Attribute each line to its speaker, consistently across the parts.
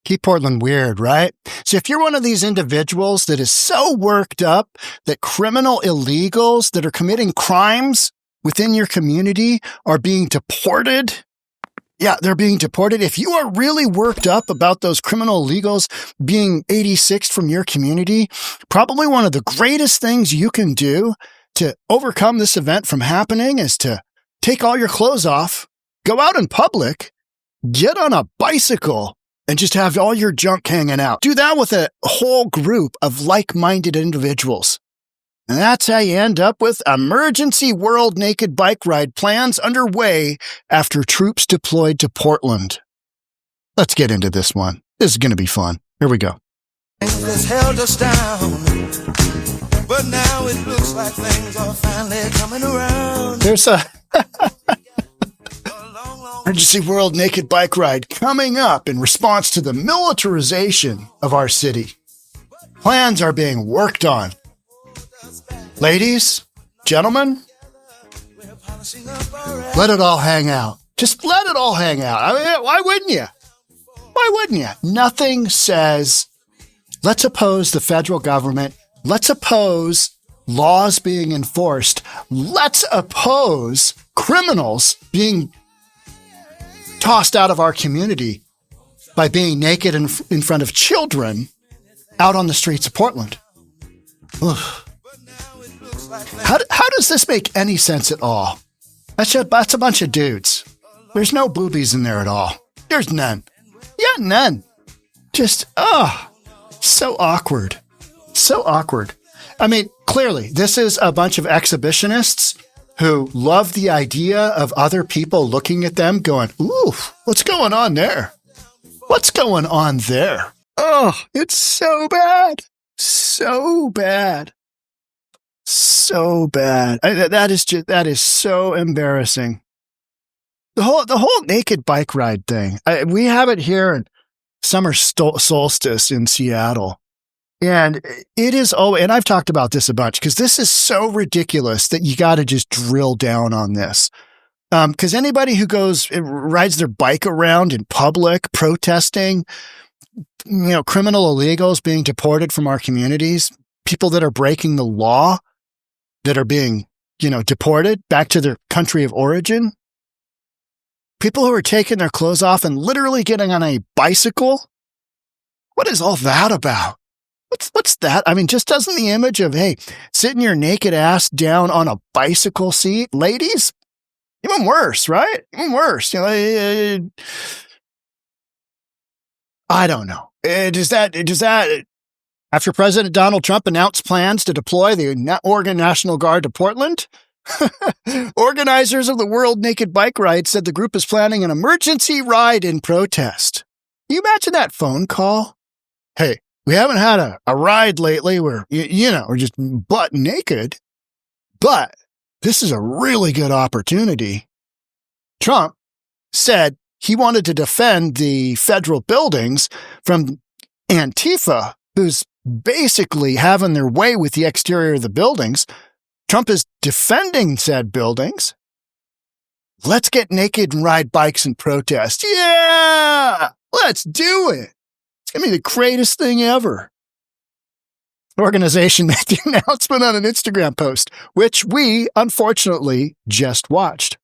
Speaker 1: Keep Portland weird, right? So if you're one of these individuals that is so worked up that criminal illegals that are committing crimes within your community are being deported, yeah, they're being deported. If you are really worked up about those criminal illegals being 86'd from your community, probably one of the greatest things you can do to overcome this event from happening is to take all your clothes off, go out in public, get on a bicycle, and just have all your junk hanging out. Do that with a whole group of like-minded individuals. And that's how you end up with emergency world naked bike ride plans underway after troops deployed to Portland. Let's get into this one. This is going to be fun. Here we go.
Speaker 2: Things held us down, but now it looks like things are finally coming around.
Speaker 1: There's a emergency world naked bike ride coming up in response to the militarization of our city. Plans are being worked on. Ladies, gentlemen, let it all hang out. Just let it all hang out. I mean, why wouldn't you? Why wouldn't you? Nothing says, let's oppose the federal government. Let's oppose laws being enforced. Let's oppose criminals being tossed out of our community by being naked in front of children out on the streets of Portland. Ugh. How does this make any sense at all? That's a bunch of dudes. There's no boobies in there at all. There's none. Yeah, none. Just, so awkward. So awkward. I mean, clearly, this is a bunch of exhibitionists who love the idea of other people looking at them going, ooh, what's going on there? What's going on there? Oh, it's so bad. So bad. So bad. That is so embarrassing. The whole naked bike ride thing. We have it here in summer solstice in Seattle. And it is, and I've talked about this a bunch because this is so ridiculous that you got to just drill down on this. Because anybody who rides their bike around in public protesting, criminal illegals being deported from our communities, people that are breaking the law, that are being, deported back to their country of origin. People who are taking their clothes off and literally getting on a bicycle. What is all that about? What's that? I mean, just doesn't the image of, hey, sitting your naked ass down on a bicycle seat, ladies? Even worse, right? Even worse. I don't know. Does that after President Donald Trump announced plans to deploy the Oregon National Guard to Portland, organizers of the World Naked Bike Ride said the group is planning an emergency ride in protest. Can you imagine that phone call? Hey, we haven't had a ride lately where, we're just butt naked, but this is a really good opportunity. Trump said he wanted to defend the federal buildings from Antifa, who's basically having their way with the exterior of the buildings. Trump is defending said buildings. Let's get naked and ride bikes and protest. Yeah, let's do it. It's going to be the greatest thing ever. The organization made the announcement on an Instagram post, which we, unfortunately, just watched.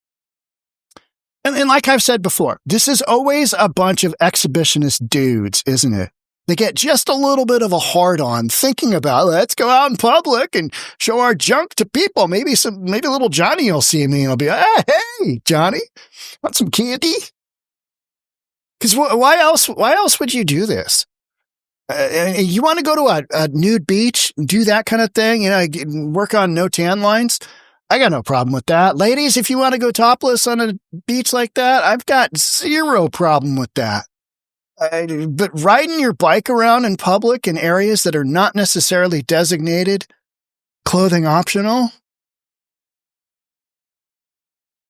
Speaker 1: And like I've said before, this is always a bunch of exhibitionist dudes, isn't it? They get just a little bit of a hard-on thinking about, let's go out in public and show our junk to people. Maybe little Johnny will see me and he'll be like, hey, Johnny, want some candy? Because why else would you do this? You want to go to a nude beach and do that kind of thing? Work on no tan lines? I got no problem with that. Ladies, if you want to go topless on a beach like that, I've got zero problem with that. But riding your bike around in public in areas that are not necessarily designated clothing optional,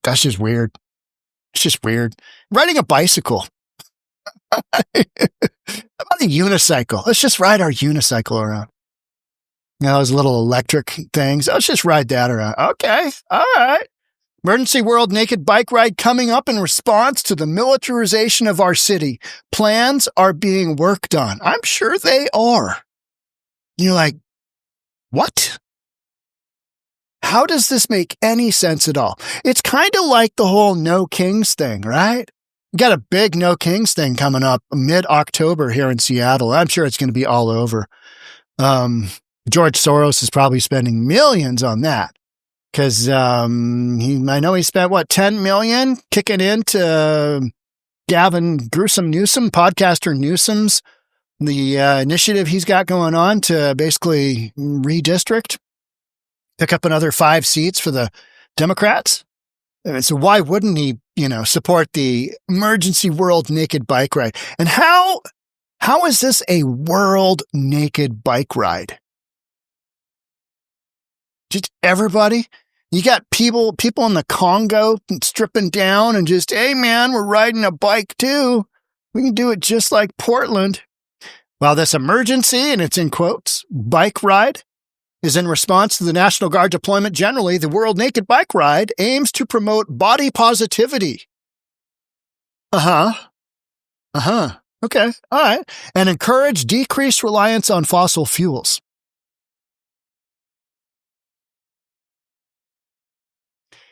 Speaker 1: that's just weird. It's just weird. Riding a bicycle. How about a unicycle? Let's just ride our unicycle around. Those little electric things. Let's just ride that around. Okay. All right. Emergency World Naked Bike Ride coming up in response to the militarization of our city. Plans are being worked on. I'm sure they are. You're like, what? How does this make any sense at all? It's kind of like the whole No Kings thing, right? We got a big No Kings thing coming up mid-October here in Seattle. I'm sure it's going to be all over. George Soros is probably spending millions on that. Because I know he spent, $10 million kicking into Gavin Newsom, podcaster Newsom's, the initiative he's got going on to basically redistrict, pick up another 5 seats for the Democrats. And so why wouldn't he, support the Emergency World Naked Bike Ride? And how is this a world naked bike ride? Just everybody? You got people in the Congo stripping down and just, hey man, we're riding a bike too. We can do it just like Portland. Well, this emergency, and it's in quotes, bike ride is in response to the National Guard deployment generally. The World Naked Bike Ride aims to promote body positivity. Okay. All right. And encourage decreased reliance on fossil fuels.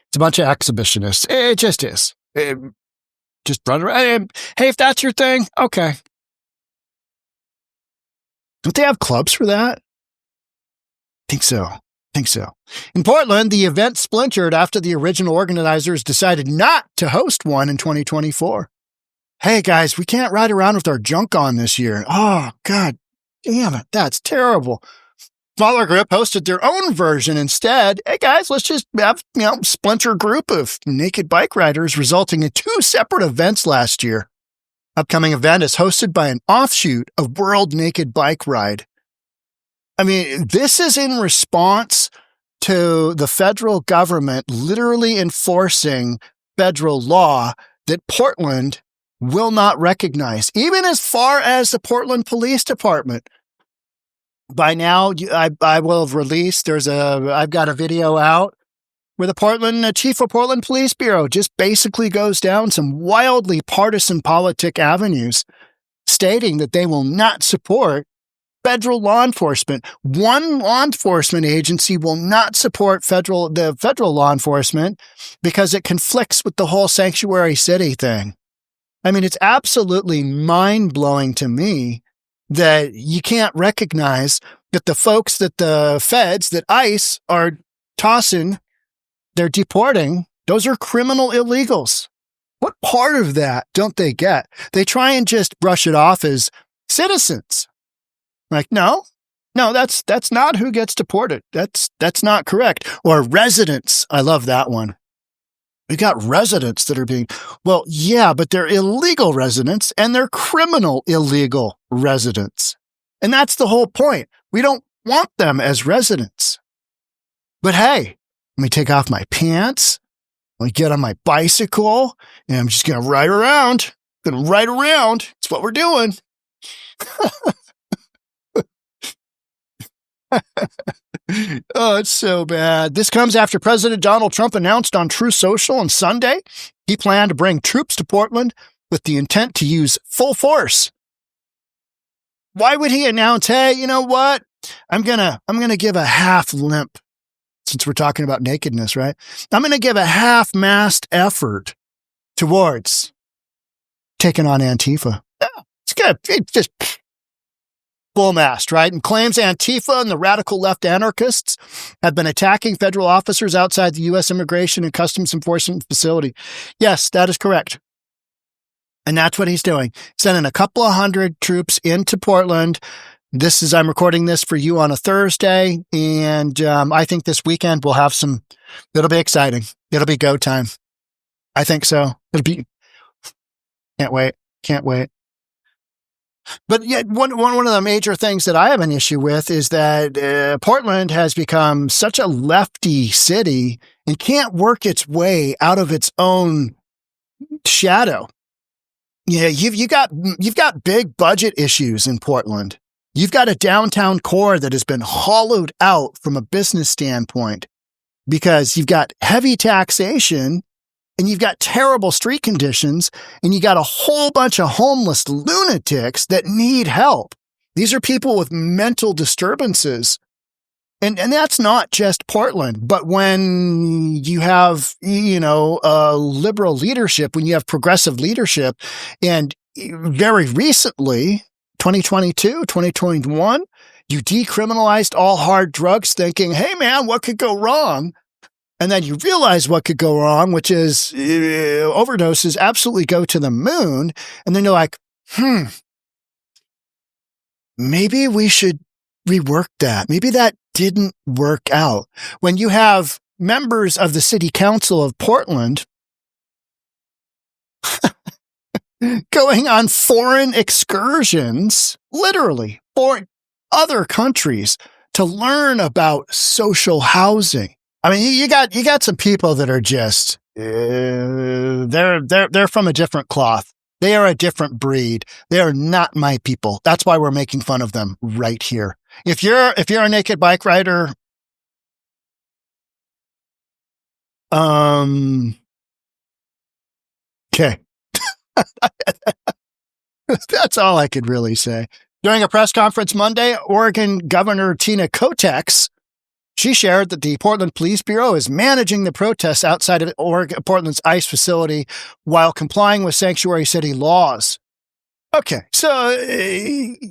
Speaker 1: It's a bunch of exhibitionists. It just is. Just run around. Hey, if that's your thing, okay. Don't they have clubs for that? Think so. In Portland, the event splintered after the original organizers decided not to host one in 2024. Hey, guys, we can't ride around with our junk on this year. Oh, God damn it. That's terrible. Smaller group hosted their own version instead. Hey guys, let's just have, splinter group of naked bike riders, resulting in 2 separate events last year. Upcoming event is hosted by an offshoot of World Naked Bike Ride. I mean, this is in response to the federal government literally enforcing federal law that Portland will not recognize, even as far as the Portland Police Department. By now, I will have released, I've got a video out where the chief of Portland Police Bureau just basically goes down some wildly partisan politic avenues, stating that they will not support federal law enforcement. One law enforcement agency will not support the federal law enforcement because it conflicts with the whole sanctuary city thing. I mean, it's absolutely mind-blowing to me that you can't recognize that the folks that the feds, that ICE are tossing, they're deporting, those are criminal illegals. What part of that don't they get? They try and just brush it off as citizens. Like, no, that's not who gets deported. That's not correct. Or residents. I love that one. We got residents that are well, yeah, but they're illegal residents and they're criminal illegal residents. And that's the whole point. We don't want them as residents. But hey, let me take off my pants. Let me get on my bicycle and I'm just going to ride around. It's what we're doing. Oh, it's so bad. This comes after President Donald Trump announced on Truth Social on Sunday he planned to bring troops to Portland with the intent to use full force. Why would he announce, hey, you know what? I'm gonna give a half limp, since we're talking about nakedness, right? I'm gonna give a half-mast effort towards taking on Antifa. Yeah, it's good. It's just full mast, right? And claims Antifa and the radical left anarchists have been attacking federal officers outside the U.S. Immigration and Customs Enforcement facility. Yes, that is correct. And that's what he's doing. Sending a couple of hundred troops into Portland. I'm recording this for you on a Thursday. And I think this weekend we'll have it'll be exciting. It'll be go time. I think so. Can't wait. But yet, one of the major things that I have an issue with is that Portland has become such a lefty city and can't work its way out of its own shadow. Yeah, you've got big budget issues in Portland. You've got a downtown core that has been hollowed out from a business standpoint. because you've got heavy taxation and you've got terrible street conditions and you got a whole bunch of homeless lunatics that need help. These are people with mental disturbances. And that's not just Portland, but when you have, liberal leadership, when you have progressive leadership, and very recently, 2022, 2021, you decriminalized all hard drugs thinking, hey man, what could go wrong? And then you realize what could go wrong, which is overdoses absolutely go to the moon. And then you're like, maybe we should rework that. Maybe that didn't work out. When you have members of the city council of Portland going on foreign excursions, literally, for other countries to learn about social housing. I mean, you got some people that are just, they're from a different cloth. They are a different breed. They are not my people. That's why we're making fun of them right here. If you're a naked bike rider, okay. That's all I could really say. During a press conference Monday, Oregon Governor Tina Kotex, she shared that the Portland Police Bureau is managing the protests outside of Portland's ICE facility while complying with sanctuary city laws. Okay, so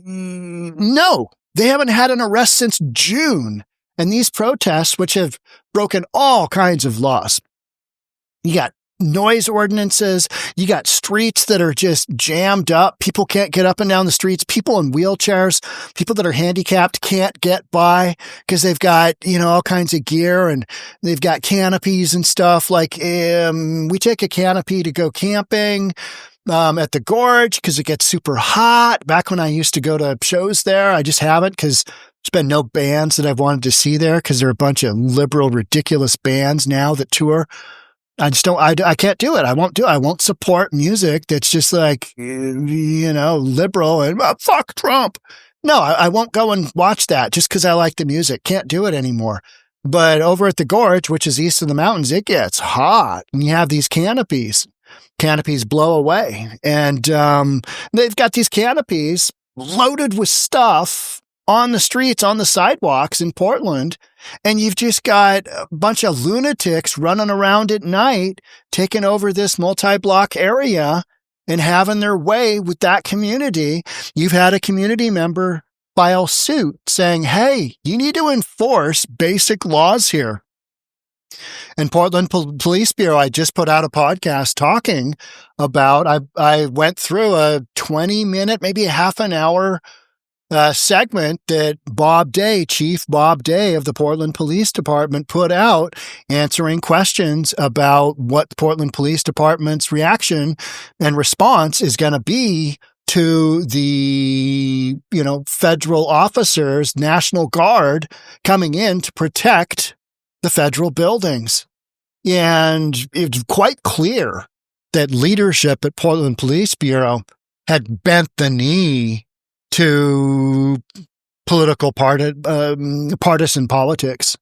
Speaker 1: no, they haven't had an arrest since June. And these protests, which have broken all kinds of laws, you got noise ordinances, you got streets that are just jammed up. People can't get up and down the streets. People in wheelchairs, people that are handicapped can't get by because they've got, all kinds of gear and they've got canopies and stuff. Like, we take a canopy to go camping at the gorge because it gets super hot. Back when I used to go to shows there, I just haven't because there's been no bands that I've wanted to see there because there are a bunch of liberal, ridiculous bands now that tour. I just don't, I can't do it. I won't do it. I won't support music that's just like, liberal and fuck Trump. No, I won't go and watch that just because I like the music. Can't do it anymore. But over at the gorge, which is east of the mountains, it gets hot and you have these canopies. Canopies blow away. And they've got these canopies loaded with stuff on the streets, on the sidewalks in Portland. And you've just got a bunch of lunatics running around at night, taking over this multi-block area and having their way with that community. You've had a community member file suit saying, hey, you need to enforce basic laws here. And Portland Police Bureau, I just put out a podcast talking about, I went through a 20-minute, maybe a half an hour segment that Chief Bob Day of the Portland Police Department put out answering questions about what the Portland Police Department's reaction and response is going to be to the, federal officers, National Guard coming in to protect the federal buildings. And it's quite clear that leadership at Portland Police Bureau had bent the knee to political partisan politics.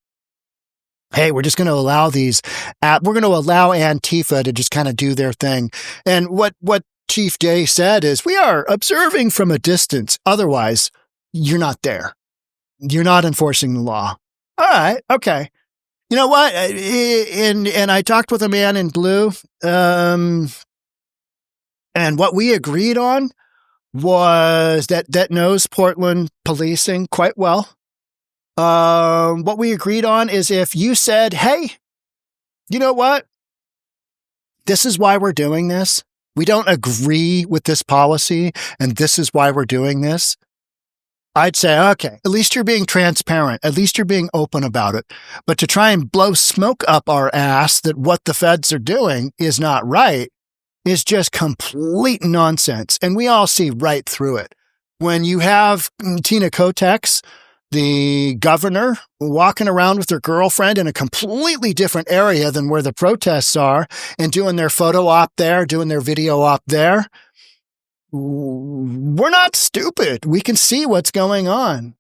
Speaker 1: Hey, we're just going to allow we're going to allow Antifa to just kind of do their thing. And what Chief Day said is, we are observing from a distance. Otherwise, you're not there. You're not enforcing the law. All right. Okay. You know what? And I talked with a man in blue, and what we agreed on was that knows Portland policing quite well. What we agreed on is if you said, hey, you know what? This is why we're doing this. We don't agree with this policy, and this is why we're doing this. I'd say, okay, at least you're being transparent. At least you're being open about it. But to try and blow smoke up our ass that what the feds are doing is not right is just complete nonsense. And we all see right through it. When you have Tina Kotex, the governor, walking around with her girlfriend in a completely different area than where the protests are and doing their photo op there, doing their video op there, we're not stupid. We can see what's going on.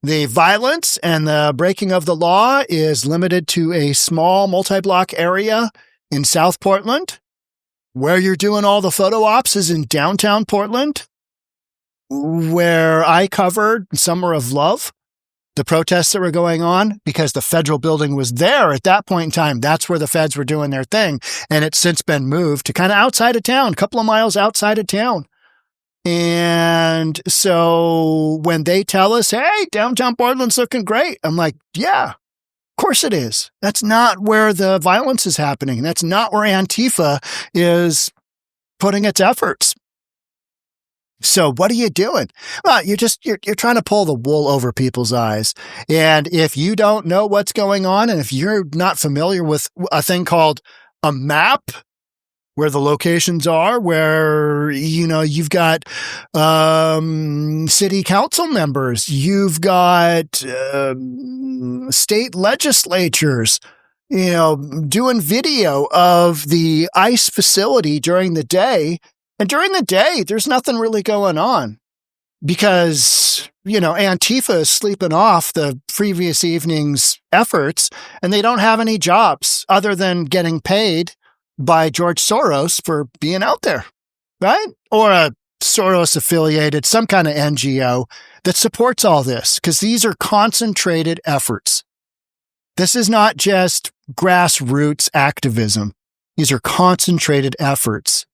Speaker 1: The violence and the breaking of the law is limited to a small multi-block area in South Portland. Where you're doing all the photo ops is in downtown Portland, where I covered Summer of Love, the protests that were going on, because the federal building was there at that point in time. That's where the feds were doing their thing. And it's since been moved to kind of outside of town, a couple of miles outside of town. And so when they tell us, hey, downtown Portland's looking great, I'm like, yeah, of course it is. That's not where the violence is happening. That's not where Antifa is putting its efforts. So what are you doing? Well, you're trying to pull the wool over people's eyes. And if you don't know what's going on, and if you're not familiar with a thing called a map, where the locations are, where, you've got city council members, you've got state legislatures, doing video of the ICE facility during the day. And during the day, there's nothing really going on because, Antifa is sleeping off the previous evening's efforts, and they don't have any jobs other than getting paid by George Soros for being out there, right? Or a Soros-affiliated, some kind of NGO that supports all this, because these are concentrated efforts. This is not just grassroots activism. These are concentrated efforts.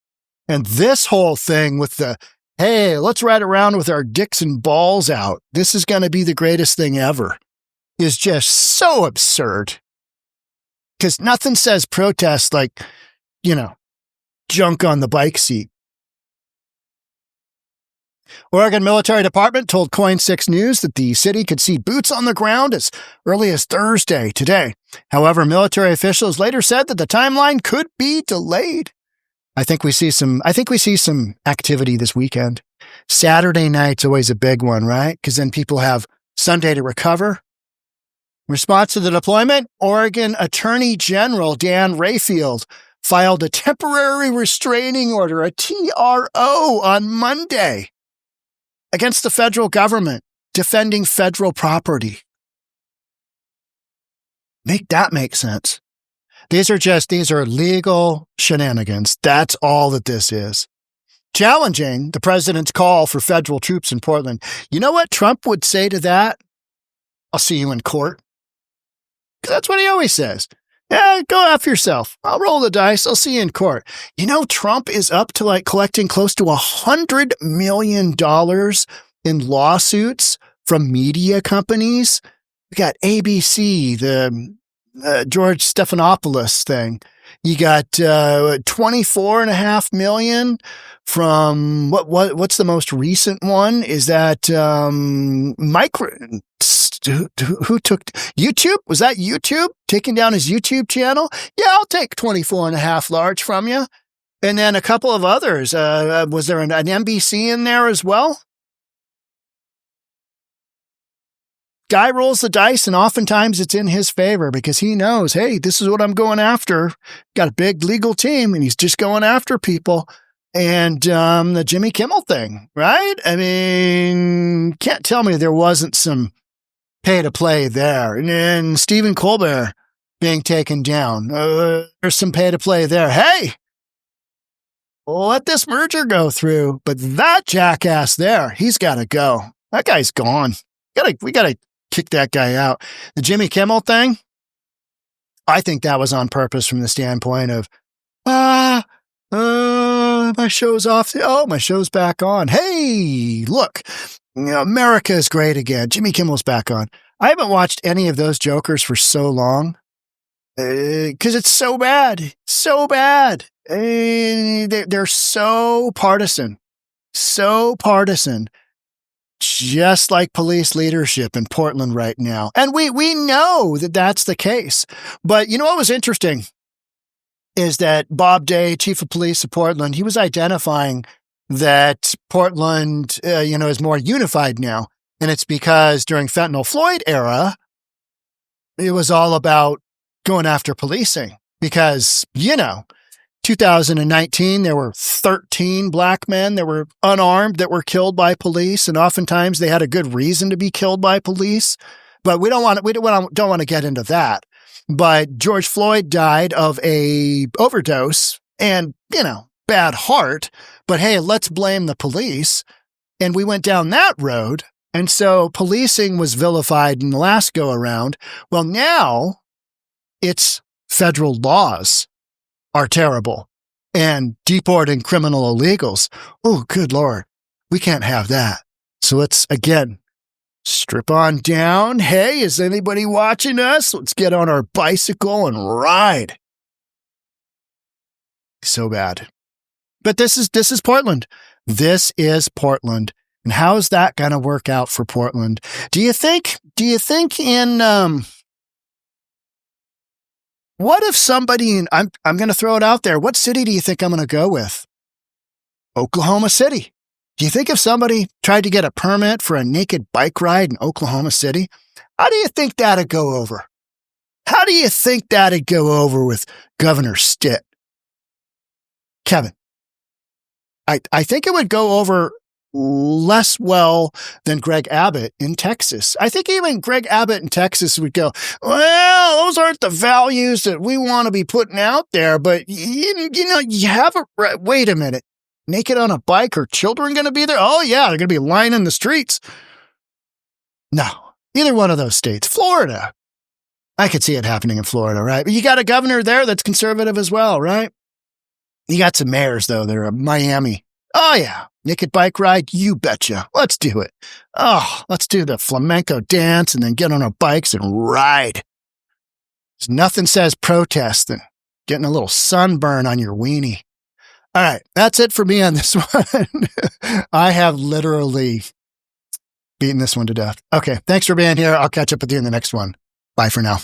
Speaker 1: And this whole thing with the, hey, let's ride around with our dicks and balls out, this is going to be the greatest thing ever, is just so absurd. Because nothing says protest like, junk on the bike seat. Oregon Military Department told KOIN6 News that the city could see boots on the ground as early as Thursday today. However, military officials later said that the timeline could be delayed. I think we see some activity this weekend. Saturday night's always a big one, right? Because then people have Sunday to recover. In response to the deployment, Oregon Attorney General Dan Rayfield filed a temporary restraining order, a TRO, on Monday against the federal government defending federal property. Make that make sense. These are legal shenanigans. That's all that this is. Challenging the president's call for federal troops in Portland. You know what Trump would say to that? I'll see you in court. Because that's what he always says. Yeah, go F yourself. I'll roll the dice. I'll see you in court. Trump is up to collecting close to $100 million in lawsuits from media companies. We got ABC, the George Stephanopoulos thing. You got $24.5 million from what's the most recent one? Is that who took YouTube? Was that YouTube taking down his YouTube channel? Yeah, I'll take 24.5 large from you. And then a couple of others. Was there an NBC in there as well? Guy rolls the dice, and oftentimes it's in his favor because he knows, hey, this is what I'm going after. Got a big legal team, and he's just going after people. And the Jimmy Kimmel thing, right? I mean, can't tell me there wasn't some pay to play there. And then Stephen Colbert being taken down. There's some pay to play there. Hey, let this merger go through. But that jackass there, he's got to go. That guy's gone. We got to kick that guy out. The Jimmy Kimmel thing, I think that was on purpose from the standpoint of, my show's off. Oh, my show's back on. Hey, look, America is great again. Jimmy Kimmel's back on. I haven't watched any of those jokers for so long because it's so bad. So bad. They're so partisan. So partisan. Just like police leadership in Portland right now. And we know that that's the case. But you know what was interesting is that Bob Day, chief of police of Portland, he was identifying that Portland, is more unified now. And it's because during Fentanyl Floyd era, it was all about going after policing because, 2019, there were 13 black men that were unarmed that were killed by police, and oftentimes they had a good reason to be killed by police. But we don't want to get into that. But George Floyd died of a overdose and, bad heart. But hey, let's blame the police. And we went down that road. And so policing was vilified in the last go around. Well, now it's federal laws are terrible and deporting criminal illegals. Oh, good Lord. We can't have that. So let's, again, strip on down. Hey, is anybody watching us? Let's get on our bicycle and ride. So bad. But this is Portland. This is Portland. And how is that going to work out for Portland? Do you think in, what if somebody, I'm going to throw it out there. What city do you think I'm going to go with? Oklahoma City. Do you think if somebody tried to get a permit for a naked bike ride in Oklahoma City, how do you think that'd go over? How do you think that'd go over with Governor Stitt? Kevin, I think it would go over less well than Greg Abbott in Texas. I think even Greg Abbott in Texas would go, well, those aren't the values that we want to be putting out there, but you have a, wait a minute, naked on a bike, are children going to be there? Oh yeah, they're going to be lining the streets. No, either one of those states. Florida, I could see it happening in Florida, right? But you got a governor there that's conservative as well, right? You got some mayors though, they're Miami. Oh yeah, naked bike ride, you betcha. Let's do it. Oh, let's do the flamenco dance and then get on our bikes and ride. There's nothing says protest than getting a little sunburn on your weenie. All right, that's it for me on this one. I have literally beaten this one to death. Okay, thanks for being here. I'll catch up with you in the next one. Bye for now.